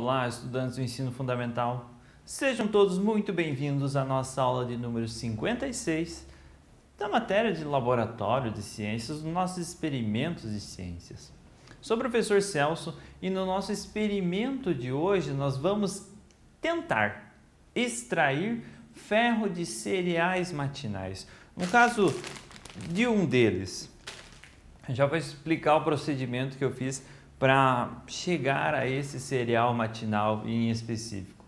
Olá, estudantes do ensino fundamental. Sejam todos muito bem-vindos à nossa aula de número 56 da matéria de laboratório de ciências, dos nossos experimentos de ciências. Sou o professor Celso e no nosso experimento de hoje nós vamos tentar extrair ferro de cereais matinais. No caso de um deles, eu já vou explicar o procedimento que eu fiz para chegar a esse cereal matinal em específico.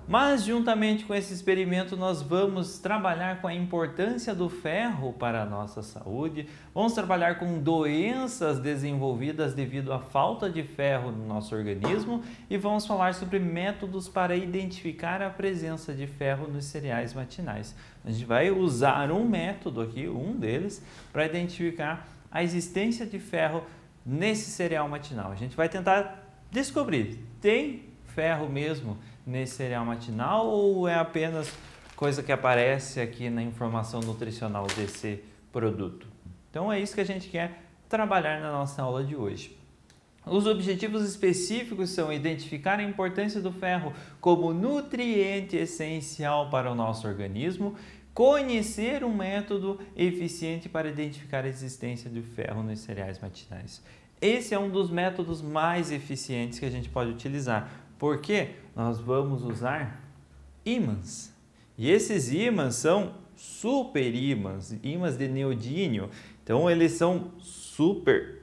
Mas, juntamente com esse experimento, nós vamos trabalhar com a importância do ferro para a nossa saúde, vamos trabalhar com doenças desenvolvidas devido à falta de ferro no nosso organismo e vamos falar sobre métodos para identificar a presença de ferro nos cereais matinais. A gente vai usar um método aqui, um deles, para identificar a existência de ferro nesse cereal matinal. A gente vai tentar descobrir, tem ferro mesmo nesse cereal matinal ou é apenas coisa que aparece aqui na informação nutricional desse produto? Então é isso que a gente quer trabalhar na nossa aula de hoje. Os objetivos específicos são identificar a importância do ferro como nutriente essencial para o nosso organismo, conhecer um método eficiente para identificar a existência de ferro nos cereais matinais. Esse é um dos métodos mais eficientes que a gente pode utilizar, porque nós vamos usar ímãs. E esses ímãs são super ímãs, ímãs de neodímio. Então eles são super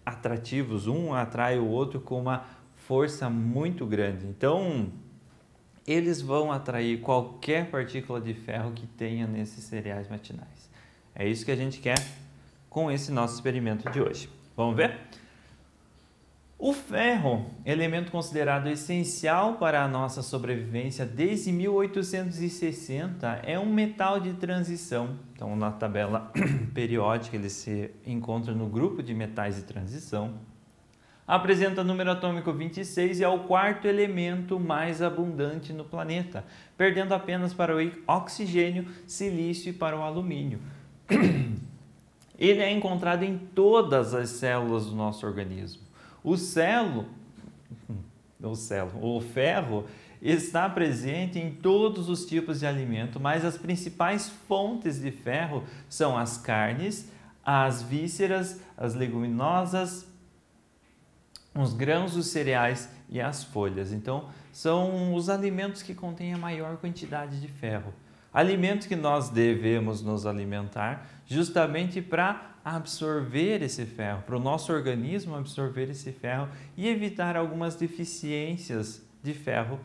atrativos, um atrai o outro com uma força muito grande. Então eles vão atrair qualquer partícula de ferro que tenha nesses cereais matinais. É isso que a gente quer com esse nosso experimento de hoje. Vamos ver? O ferro, elemento considerado essencial para a nossa sobrevivência desde 1860, é um metal de transição. Então, na tabela periódica, ele se encontra no grupo de metais de transição. Apresenta número atômico 26 e é o quarto elemento mais abundante no planeta, perdendo apenas para o oxigênio, silício e para o alumínio. Ele é encontrado em todas as células do nosso organismo. O ferro está presente em todos os tipos de alimento, mas as principais fontes de ferro são as carnes, as vísceras, as leguminosas, os grãos, os cereais e as folhas. Então, são os alimentos que contêm a maior quantidade de ferro. Alimentos que nós devemos nos alimentar justamente para absorver esse ferro, para o nosso organismo absorver esse ferro e evitar algumas deficiências de ferro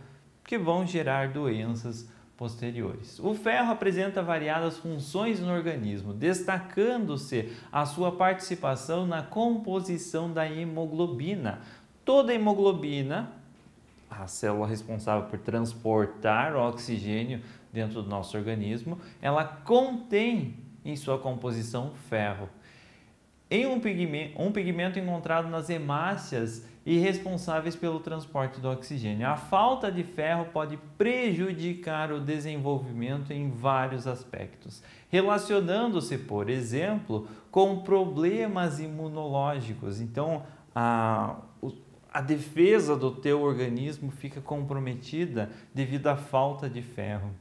que vão gerar doenças posteriores. O ferro apresenta variadas funções no organismo, destacando-se a sua participação na composição da hemoglobina. Toda hemoglobina, a célula responsável por transportar o oxigênio dentro do nosso organismo, ela contém em sua composição ferro. Em um pigmento encontrado nas hemácias e responsáveis pelo transporte do oxigênio. A falta de ferro pode prejudicar o desenvolvimento em vários aspectos, relacionando-se, por exemplo, com problemas imunológicos. Então, a defesa do teu organismo fica comprometida devido à falta de ferro.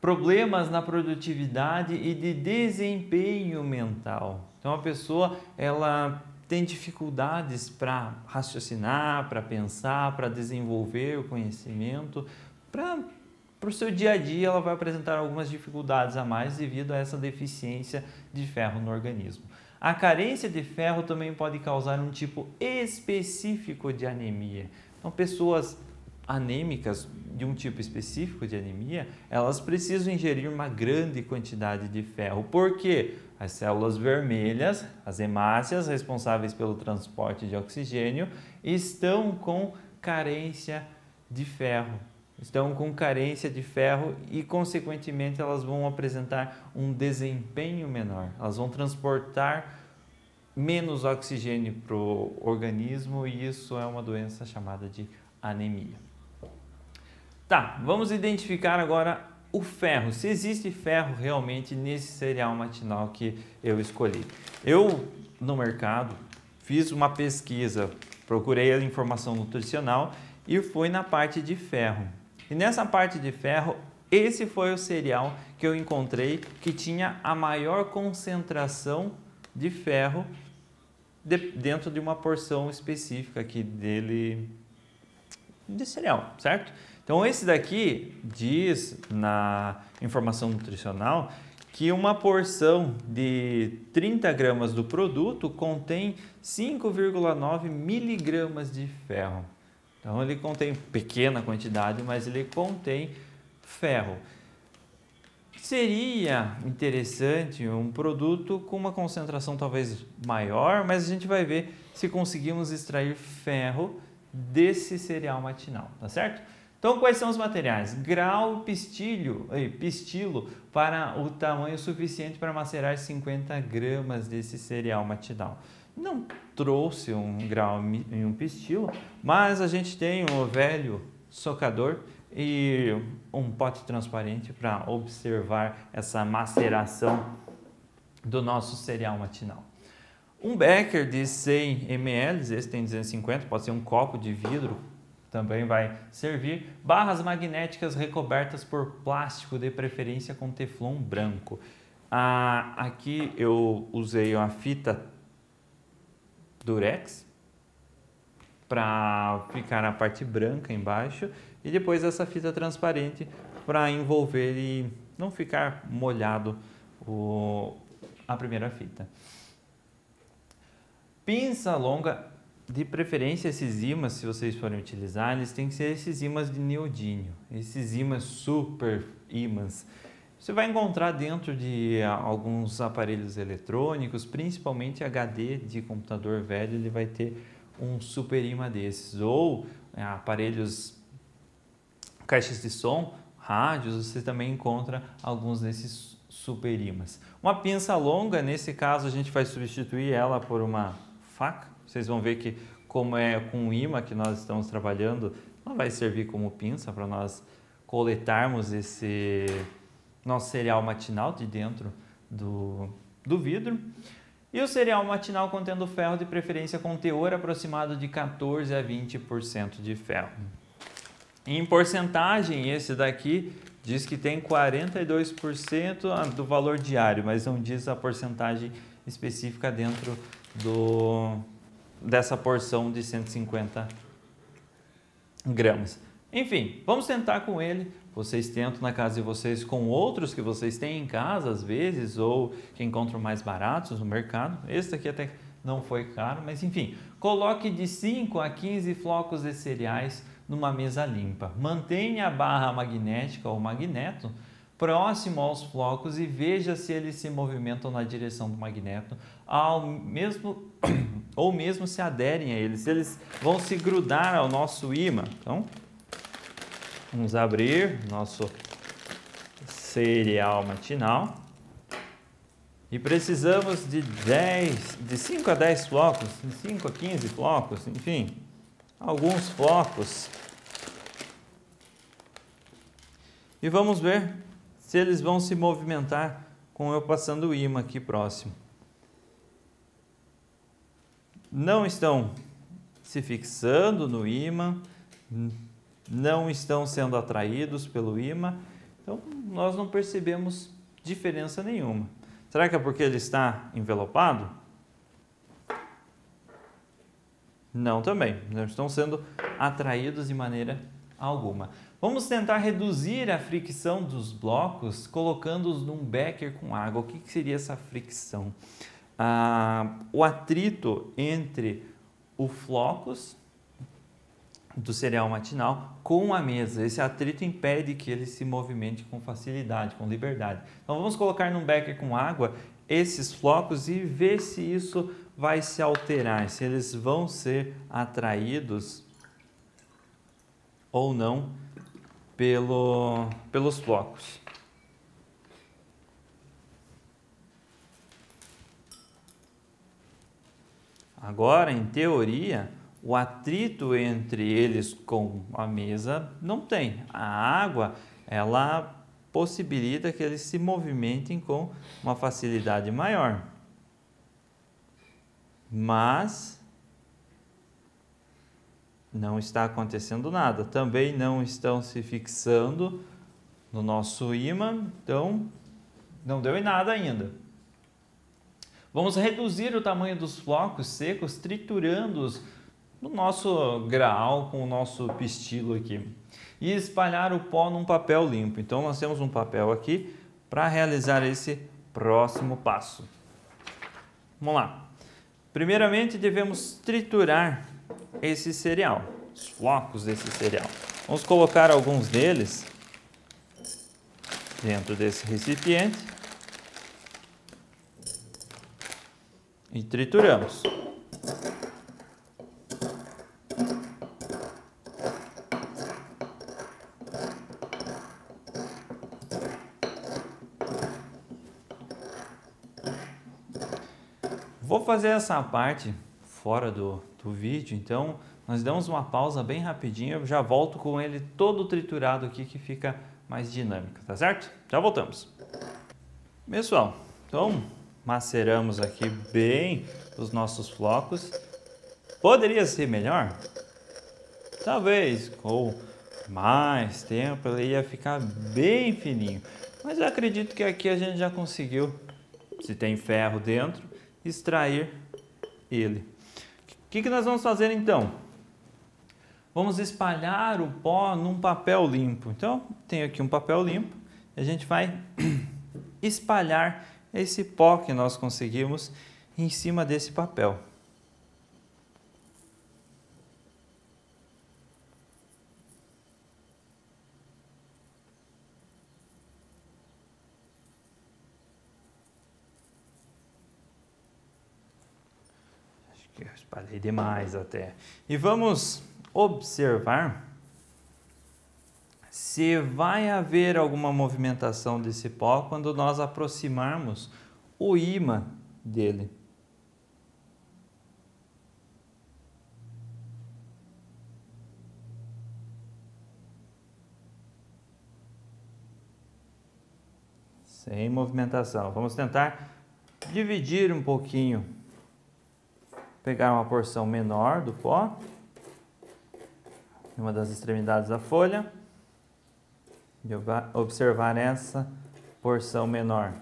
Problemas na produtividade e de desempenho mental. Então a pessoa ela tem dificuldades para raciocinar, para pensar, para desenvolver o conhecimento, para o seu dia a dia ela vai apresentar algumas dificuldades a mais devido a essa deficiência de ferro no organismo. A carência de ferro também pode causar um tipo específico de anemia. Então pessoas anêmicas de um tipo específico de anemia, elas precisam ingerir uma grande quantidade de ferro. Por quê? As células vermelhas, as hemácias responsáveis pelo transporte de oxigênio, estão com carência de ferro. E, consequentemente, elas vão apresentar um desempenho menor. Elas vão transportar menos oxigênio para o organismo e isso é uma doença chamada de anemia. Tá, vamos identificar agora o ferro, se existe ferro realmente nesse cereal matinal que eu escolhi. Eu, no mercado, fiz uma pesquisa, procurei a informação nutricional e fui na parte de ferro. E nessa parte de ferro, esse foi o cereal que eu encontrei que tinha a maior concentração de ferro dentro de uma porção específica aqui dele de cereal, certo? Então esse daqui diz na informação nutricional que uma porção de 30 gramas do produto contém 5,9 miligramas de ferro. Então ele contém pequena quantidade, mas ele contém ferro. Seria interessante um produto com uma concentração talvez maior, mas a gente vai ver se conseguimos extrair ferro desse cereal matinal, tá certo? Então, quais são os materiais? Grau pistilo para o tamanho suficiente para macerar 50 gramas desse cereal matinal. Não trouxe um grau e um pistilo, mas a gente tem um velho socador e um pote transparente para observar essa maceração do nosso cereal matinal. Um becker de 100 ml, esse tem 250, pode ser um copo de vidro, também vai servir. Barras magnéticas recobertas por plástico, de preferência com teflon branco. Aqui eu usei uma fita durex para ficar na parte branca embaixo e depois essa fita transparente para envolver e não ficar molhado a primeira fita. Pinça longa, de preferência esses ímãs, se vocês forem utilizar, eles têm que ser esses ímãs de neodímio, esses ímãs super ímãs. Você vai encontrar dentro de alguns aparelhos eletrônicos, principalmente HD de computador velho, ele vai ter um super ímã desses, ou aparelhos, caixas de som, rádios, você também encontra alguns desses super ímãs. Uma pinça longa, nesse caso a gente vai substituir ela por uma faca. Vocês vão ver que, como é com o ímã que nós estamos trabalhando, ela vai servir como pinça para nós coletarmos esse nosso cereal matinal de dentro do vidro. E o cereal matinal contendo ferro, de preferência com teor aproximado de 14 a 20% de ferro. Em porcentagem, esse daqui diz que tem 42% do valor diário, mas não diz a porcentagem específica dentro dessa porção de 150 gramas. Enfim, vamos tentar com ele. Vocês tentam na casa de vocês com outros que vocês têm em casa às vezes, ou que encontram mais baratos no mercado. Esse aqui até não foi caro, mas enfim. Coloque de 5 a 15 flocos de cereais numa mesa limpa. Mantenha a barra magnética ou magneto próximo aos flocos e veja se eles se movimentam na direção do magneto, ou mesmo se aderem a eles, se eles vão se grudar ao nosso ímã. Então, vamos abrir nosso cereal matinal e precisamos de 5 a 10 flocos, de 5 a 15 flocos, enfim, alguns flocos. E vamos ver se eles vão se movimentar com eu passando o ímã aqui próximo. Não estão se fixando no ímã, não estão sendo atraídos pelo ímã, então nós não percebemos diferença nenhuma. Será que é porque ele está envelopado? Não, também, não estão sendo atraídos de maneira alguma. Vamos tentar reduzir a fricção dos blocos colocando-os num becker com água. O que seria essa fricção? O atrito entre os flocos do cereal matinal com a mesa. Esse atrito impede que ele se movimente com facilidade, com liberdade. Então vamos colocar num becker com água esses flocos e ver se isso vai se alterar, se eles vão ser atraídos ou não pelos flocos. Agora, em teoria, o atrito entre eles com a mesa não tem. A água, ela possibilita que eles se movimentem com uma facilidade maior. Mas não está acontecendo nada. Também não estão se fixando no nosso ímã, então não deu em nada ainda. Vamos reduzir o tamanho dos flocos secos, triturando-os no nosso graal com o nosso pistilo aqui. E espalhar o pó num papel limpo. Então nós temos um papel aqui para realizar esse próximo passo. Vamos lá. Primeiramente devemos triturar esse cereal, os flocos desse cereal. Vamos colocar alguns deles dentro desse recipiente e trituramos. Vou fazer essa parte fora do vídeo, então nós damos uma pausa bem rapidinho, eu já volto com ele todo triturado aqui que fica mais dinâmico, tá certo? Já voltamos. Pessoal, então maceramos aqui bem os nossos flocos. Poderia ser melhor? Talvez com mais tempo ele ia ficar bem fininho, mas eu acredito que aqui a gente já conseguiu, se tem ferro dentro, extrair ele. O que nós vamos fazer então? Vamos espalhar o pó num papel limpo. Então, tenho aqui um papel limpo e a gente vai espalhar esse pó que nós conseguimos em cima desse papel. Eu espalhei demais até. E vamos observar se vai haver alguma movimentação desse pó quando nós aproximarmos o ímã dele. Sem movimentação. Vamos tentar dividir um pouquinho. Pegar uma porção menor do pó, em uma das extremidades da folha, e observar essa porção menor.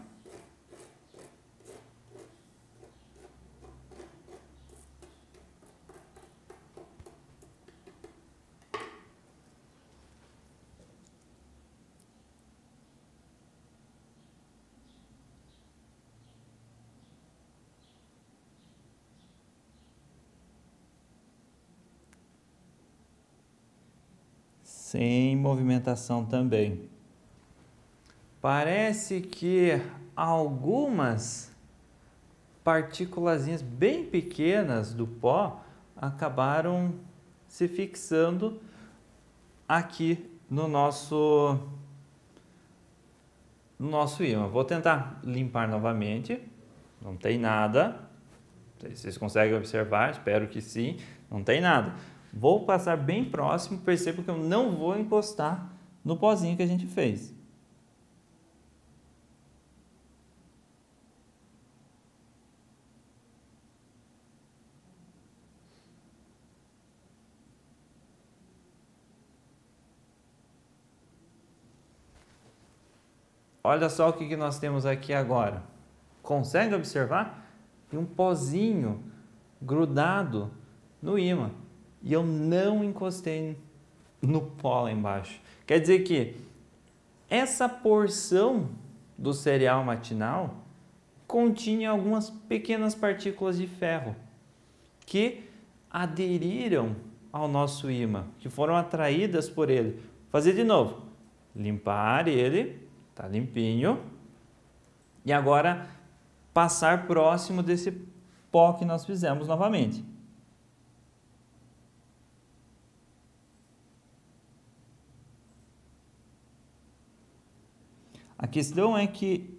Sem movimentação também. Parece que algumas partículas bem pequenas do pó acabaram se fixando aqui no nosso ímã. Vou tentar limpar novamente. Não tem nada. Não sei se vocês conseguem observar, espero que sim. Não tem nada. Vou passar bem próximo, percebo que eu não vou encostar no pozinho que a gente fez. Olha só o que nós temos aqui agora. Consegue observar? Tem um pozinho grudado no ímã. E eu não encostei no pó lá embaixo. Quer dizer que essa porção do cereal matinal continha algumas pequenas partículas de ferro que aderiram ao nosso ímã, que foram atraídas por ele. Vou fazer de novo. Limpar ele, tá limpinho. E agora passar próximo desse pó que nós fizemos novamente. A questão é que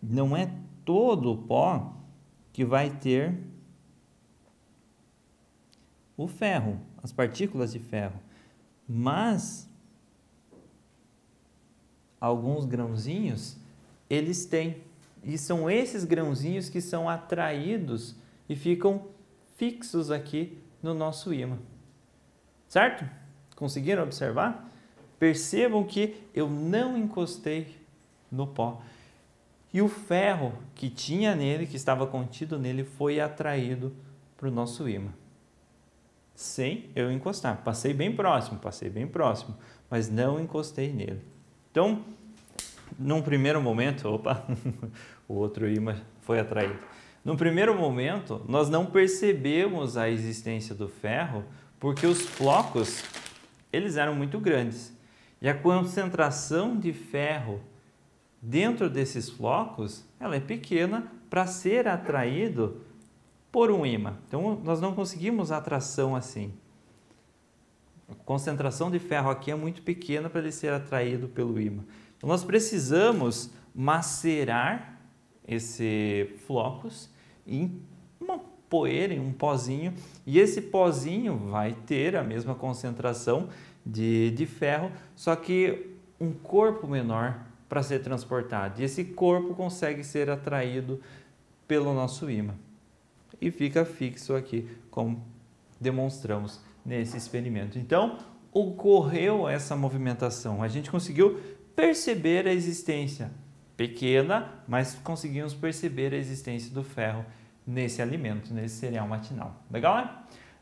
não é todo o pó que vai ter o ferro, as partículas de ferro, mas alguns grãozinhos eles têm. E são esses grãozinhos que são atraídos e ficam fixos aqui no nosso ímã. Certo? Conseguiram observar? Percebam que eu não encostei no pó. E o ferro que tinha nele, que estava contido nele, foi atraído para o nosso ímã. Sem eu encostar. Passei bem próximo, mas não encostei nele. Então, num primeiro momento, o outro ímã foi atraído. No primeiro momento, nós não percebemos a existência do ferro porque os flocos, eles eram muito grandes. E a concentração de ferro dentro desses flocos, ela é pequena para ser atraído por um ímã. Então, nós não conseguimos atração assim. A concentração de ferro aqui é muito pequena para ele ser atraído pelo ímã. Então, nós precisamos macerar esses flocos em uma poeira, em um pozinho, e esse pozinho vai ter a mesma concentração de ferro, só que um corpo menor para ser transportado. E esse corpo consegue ser atraído pelo nosso ímã e fica fixo aqui, como demonstramos nesse experimento. Então, ocorreu essa movimentação. A gente conseguiu perceber a existência pequena, mas conseguimos perceber a existência do ferro nesse alimento, nesse cereal matinal. Legal, né?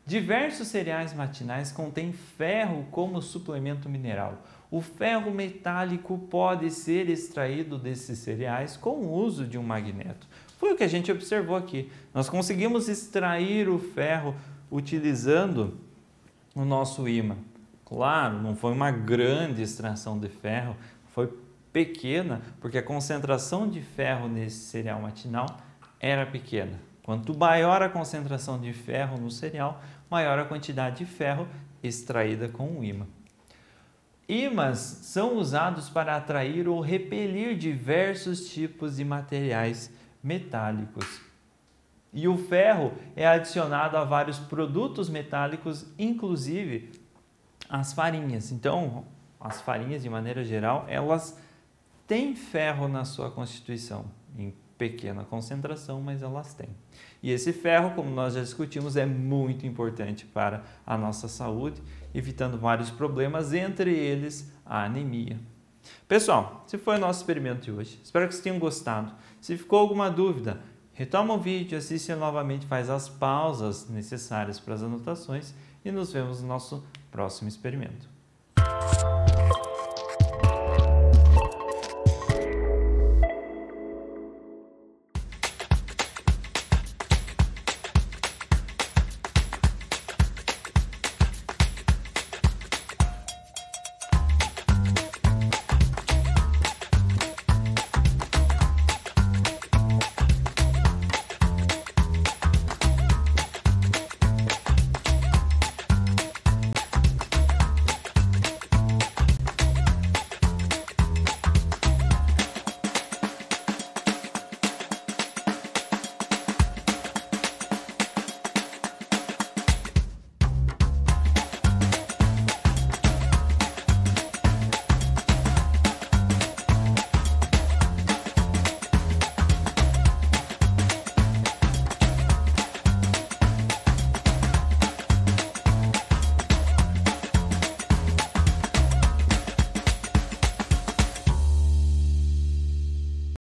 Diversos cereais matinais contêm ferro como suplemento mineral. O ferro metálico pode ser extraído desses cereais com o uso de um magneto. Foi o que a gente observou aqui. Nós conseguimos extrair o ferro utilizando o nosso ímã. Claro, não foi uma grande extração de ferro, foi pequena, porque a concentração de ferro nesse cereal matinal era pequena. Quanto maior a concentração de ferro no cereal, maior a quantidade de ferro extraída com o ímã. Ímãs são usados para atrair ou repelir diversos tipos de materiais metálicos. E o ferro é adicionado a vários produtos metálicos, inclusive as farinhas. Então, as farinhas, de maneira geral, elas têm ferro na sua constituição, em pequena concentração, mas elas têm. E esse ferro, como nós já discutimos, é muito importante para a nossa saúde, evitando vários problemas, entre eles a anemia. Pessoal, esse foi o nosso experimento de hoje. Espero que vocês tenham gostado. Se ficou alguma dúvida, retoma o vídeo, assiste novamente, faz as pausas necessárias para as anotações e nos vemos no nosso próximo experimento.